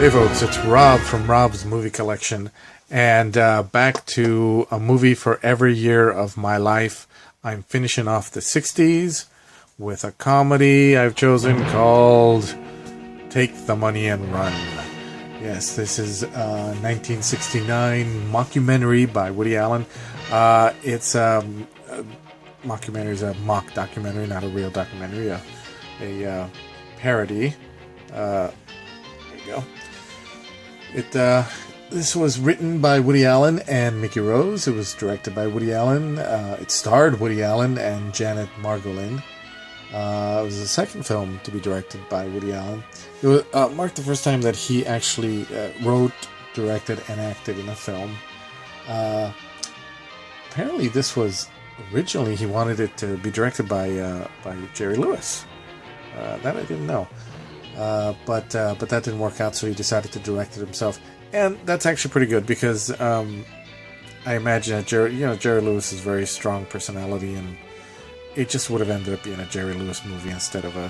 Hey folks, it's Rob from Rob's Movie Collection, and back to a movie for every year of my life. I'm finishing off the 60s with a comedy I've chosen called Take the Money and Run. Yes, this is a 1969 mockumentary by Woody Allen. It's mockumentary is a mock documentary, not a real documentary, a parody. There you go. This was written by Woody Allen and Mickey Rose. It was directed by Woody Allen. It starred Woody Allen and Janet Margolin. It was the second film to be directed by Woody Allen. It marked the first time that he actually wrote, directed, and acted in a film. Apparently, this was originally he wanted it to be directed by Jerry Lewis. That I didn't know. But that didn't work out, so he decided to direct it himself, and that's actually pretty good because I imagine that Jerry Lewis's very strong personality, and it just would have ended up being a Jerry Lewis movie instead of a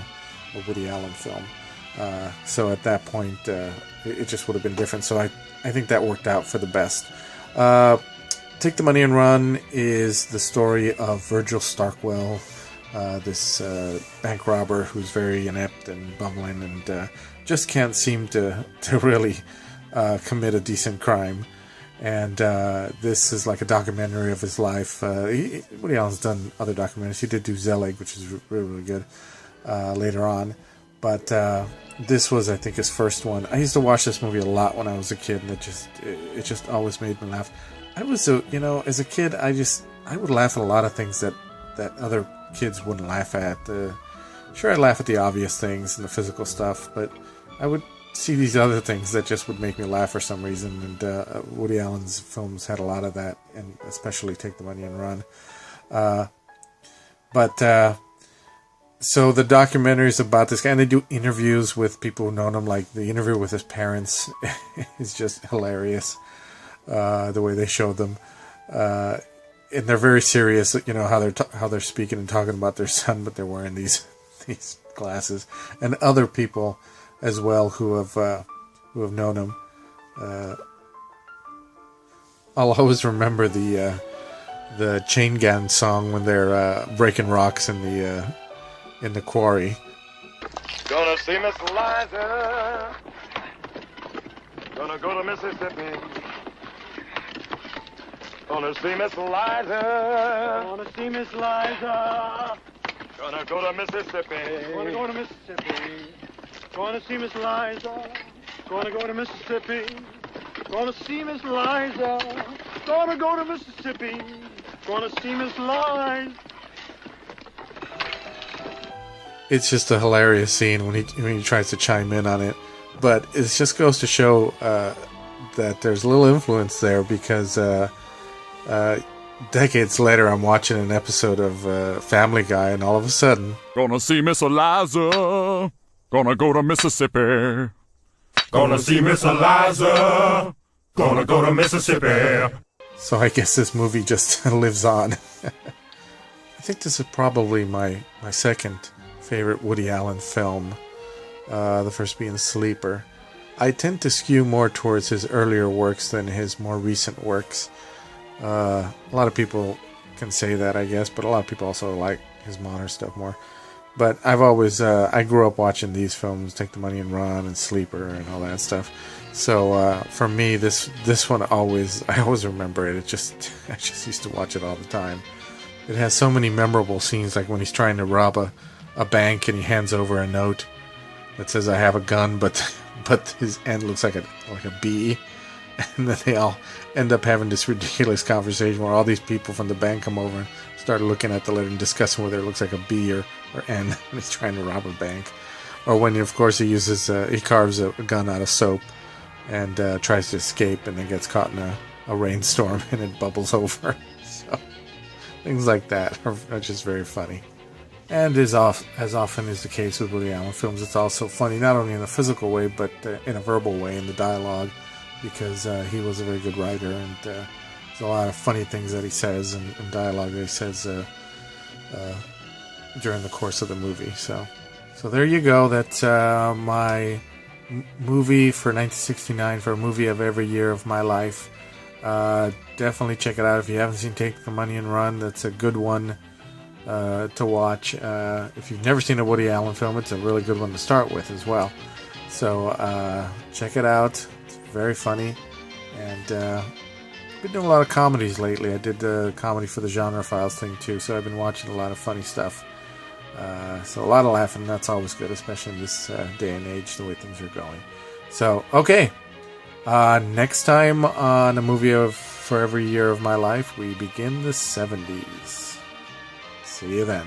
Woody Allen film. So at that point, it just would have been different. So I think that worked out for the best. Take the Money and Run is the story of Virgil Starkwell. This bank robber who's very inept and bumbling and just can't seem to really commit a decent crime. And this is like a documentary of his life. Woody Allen's done other documentaries. He did do Zelig, which is really, really good later on. But this was, I think, his first one. I used to watch this movie a lot when I was a kid, and it just always made me laugh. I was, as a kid, I would laugh at a lot of things that other kids wouldn't laugh at. Sure, I'd laugh at the obvious things and the physical stuff, but I would see these other things that just would make me laugh for some reason, and Woody Allen's films had a lot of that, and especially Take the Money and Run. So the documentary is about this guy, and they do interviews with people who've known him, like the interview with his parents is just hilarious, the way they showed them. And they're very serious, how they're speaking and talking about their son, but they're wearing these glasses, and other people as well who have known him. I'll always remember the Chain Gang song when they're breaking rocks in the quarry. Gonna see Miss Liza. Gonna go to Mississippi. Gonna see Miss Liza. Gonna see Miss Liza. Gonna go to Mississippi. Gonna go to Mississippi. Gonna see Miss Liza. Gonna go to Mississippi. Gonna see Miss Liza. Gonna go to Mississippi. Gonna see Miss Liza. It's just a hilarious scene when he tries to chime in on it, but it just goes to show that there's a little influence there because. Decades later, I'm watching an episode of Family Guy, and all of a sudden... Gonna see Miss Eliza. Gonna go to Mississippi. Gonna see Miss Eliza. Gonna go to Mississippi. So I guess this movie just lives on. I think this is probably my second favorite Woody Allen film. The first being Sleeper. I tend to skew more towards his earlier works than his more recent works. A lot of people can say that, I guess, but a lot of people also like his modern stuff more. But I've always, I grew up watching these films, Take the Money and Run and Sleeper and all that stuff. So for me, this one I always remember it. I just used to watch it all the time. It has so many memorable scenes, like when he's trying to rob a bank and he hands over a note that says "I have a gun," but his end looks like a bee. And then they all end up having this ridiculous conversation where all these people from the bank come over and start looking at the letter and discussing whether it looks like a B or N when he's trying to rob a bank. Or when, of course, he carves a gun out of soap and tries to escape and then gets caught in a rainstorm and it bubbles over. So things like that are just very funny. And as often is the case with Woody Allen films, it's also funny not only in a physical way but in a verbal way in the dialogue. Because he was a very good writer, and there's a lot of funny things that he says and dialogue that he says during the course of the movie. So there you go. That's my movie for 1969 for a movie of every year of my life. Definitely check it out if you haven't seen Take the Money and Run. That's a good one to watch. If you've never seen a Woody Allen film, it's a really good one to start with as well. So check it out. It's very funny. And I've been doing a lot of comedies lately. I did the comedy for the Genre Files thing too, so I've been watching a lot of funny stuff. So a lot of laughing, that's always good, especially in this day and age, the way things are going. So, okay. Next time on a movie for every year of my life, we begin the 70s. See you then.